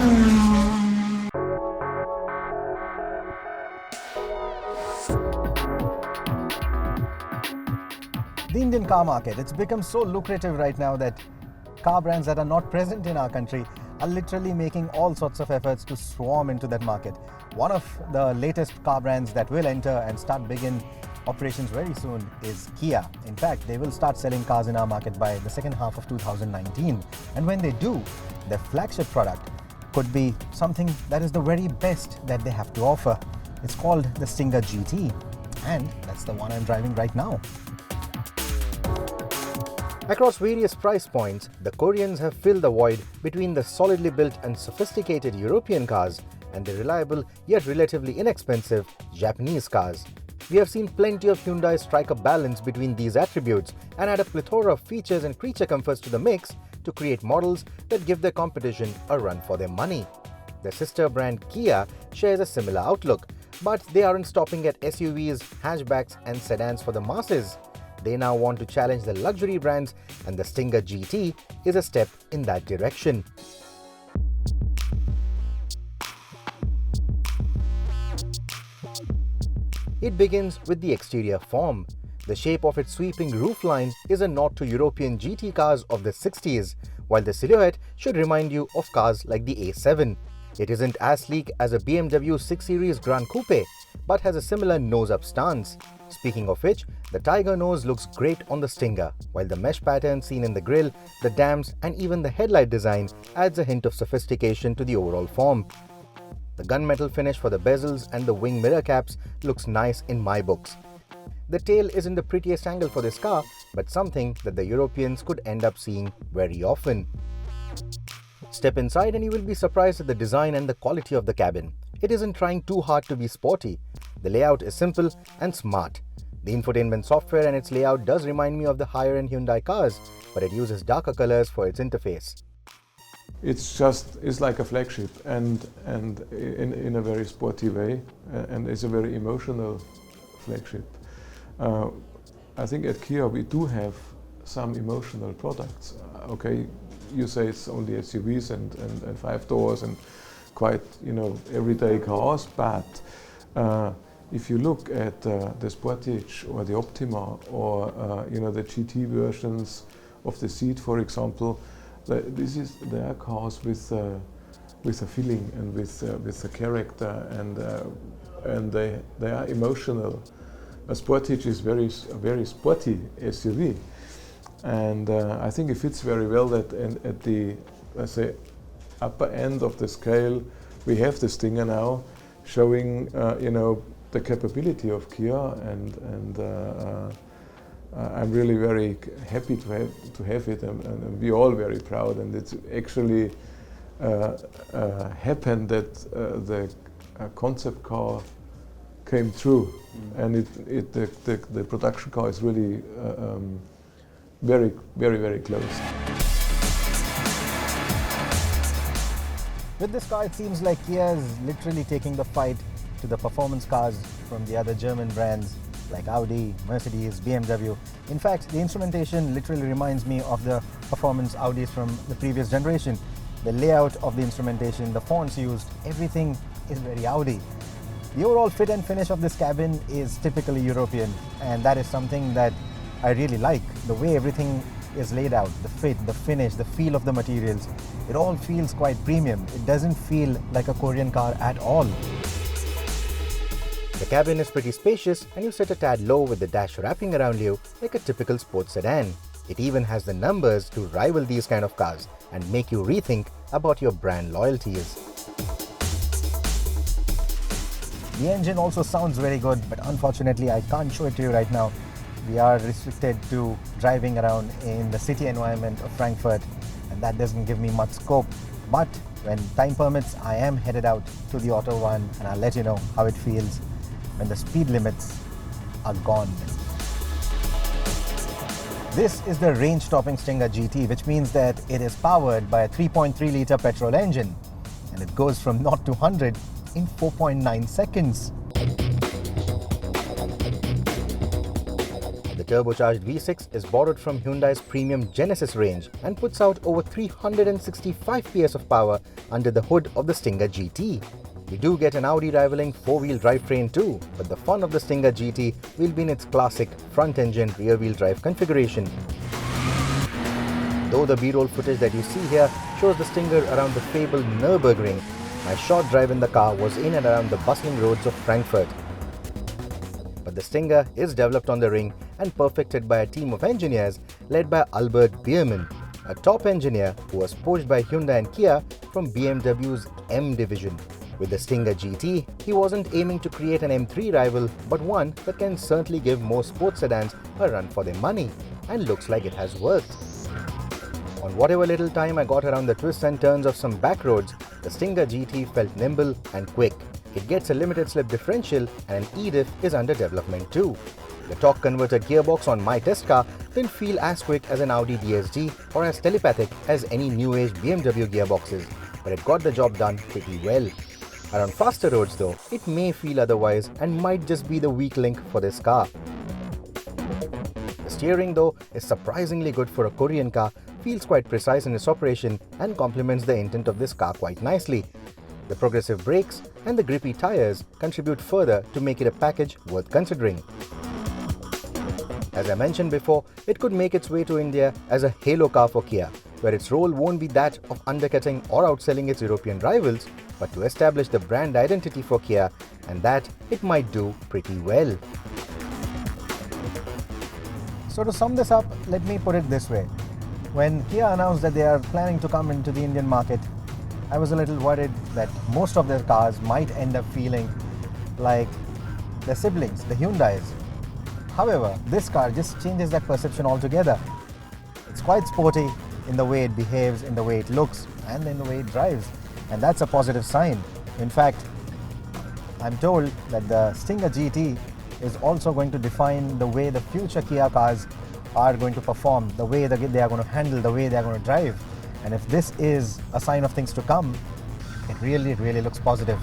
The Indian car market, it's become so lucrative right now that car brands that are not present in our country are literally making all sorts of efforts to swarm into that market. One of the latest car brands that will enter and start begin operations very soon is Kia. In fact, they will start selling cars in our market by the second half of 2019. And when they do, their flagship product could be something that is the very best that they have to offer. It's called the Stinger GT, and that's the one I'm driving right now. Across various price points, the Koreans have filled the void between the solidly built and sophisticated European cars and the reliable yet relatively inexpensive Japanese cars. We have seen plenty of Hyundai strike a balance between these attributes and add a plethora of features and creature comforts to the mix to create models that give their competition a run for their money. Their sister brand Kia shares a similar outlook, but they aren't stopping at SUVs, hatchbacks and sedans for the masses. They now want to challenge the luxury brands, and the Stinger GT is a step in that direction. It begins with the exterior form. The shape of its sweeping roofline is a nod to European GT cars of the 60s, while the silhouette should remind you of cars like the A7. It isn't as sleek as a BMW 6 Series Grand Coupe, but has a similar nose-up stance. Speaking of which, the tiger nose looks great on the Stinger, while the mesh pattern seen in the grille, the dams and even the headlight design adds a hint of sophistication to the overall form. The gunmetal finish for the bezels and the wing mirror caps looks nice in my books. The tail isn't the prettiest angle for this car, but something that the Europeans could end up seeing very often. Step inside and you will be surprised at the design and the quality of the cabin. It isn't trying too hard to be sporty. The layout is simple and smart. The infotainment software and its layout does remind me of the higher-end Hyundai cars, but it uses darker colors for its interface. It's like a flagship and in a very sporty way, and it's a very emotional flagship. I think at Kia we do have some emotional products. Okay, you say it's only SUVs and 5 doors and quite, everyday cars, but if you look at the Sportage or the Optima or the GT versions of the Ceed, for example, they are cars with a feeling and with a character, and they are emotional. A Sportage is a very sporty SUV, and I think it fits very well that at the, let's say, upper end of the scale we have the Stinger now, showing the capability of Kia, and I'm really very happy to have it, and we're all very proud. And it's actually happened that the concept car came true, and the production car is really very, very, very close. With this car, it seems like Kia is literally taking the fight to the performance cars from the other German brands like Audi, Mercedes, BMW. In fact, the instrumentation literally reminds me of the performance Audis from the previous generation. The layout of the instrumentation, the fonts used, everything is very Audi. The overall fit and finish of this cabin is typically European, and that is something that I really like. The way everything is laid out, the fit, the finish, the feel of the materials, it all feels quite premium. It doesn't feel like a Korean car at all. The cabin is pretty spacious, and you sit a tad low with the dash wrapping around you like a typical sports sedan. It even has the numbers to rival these kind of cars and make you rethink about your brand loyalties. The engine also sounds very good, but unfortunately I can't show it to you right now. We are restricted to driving around in the city environment of Frankfurt, and that doesn't give me much scope. But when time permits, I am headed out to the Autobahn, and I'll let you know how it feels when the speed limits are gone. This is the range-topping Stinger GT, which means that it is powered by a 3.3-litre petrol engine, and it goes from 0 to 100 in 4.9 seconds. The The turbocharged V6 is borrowed from Hyundai's premium Genesis range and puts out over 365 PS of power under the hood of the Stinger GT. We do get an Audi rivaling 4-wheel drivetrain too, but the fun of the Stinger GT will be in its classic front-engine rear-wheel drive configuration. Though the B-roll footage that you see here shows the Stinger around the fabled Nürburgring, my short drive in the car was in and around the bustling roads of Frankfurt. But the Stinger is developed on the ring and perfected by a team of engineers led by Albert Biermann, a top engineer who was poached by Hyundai and Kia from BMW's M division. With the Stinger GT, he wasn't aiming to create an M3 rival, but one that can certainly give most sports sedans a run for their money, and looks like it has worked. On whatever little time I got around the twists and turns of some back roads, the Stinger GT felt nimble and quick. It gets a limited slip differential and an e-diff is under development too. The torque converter gearbox on my test car didn't feel as quick as an Audi DSG or as telepathic as any new age BMW gearboxes, but it got the job done pretty well. Around faster roads though, it may feel otherwise and might just be the weak link for this car. The steering though is surprisingly good for a Korean car, feels quite precise in its operation and complements the intent of this car quite nicely. The progressive brakes and the grippy tires contribute further to make it a package worth considering. As I mentioned before, it could make its way to India as a halo car for Kia, where its role won't be that of undercutting or outselling its European rivals, but to establish the brand identity for Kia, and that it might do pretty well. So to sum this up, let me put it this way. When Kia announced that they are planning to come into the Indian market, I was a little worried that most of their cars might end up feeling like their siblings, the Hyundais. However, this car just changes that perception altogether. It's quite sporty in the way it behaves, in the way it looks, and in the way it drives. And that's a positive sign. In fact, I'm told that the Stinger GT is also going to define the way the future Kia cars are going to perform, the way that they are going to handle, the way they are going to drive. And if this is a sign of things to come, it really looks positive.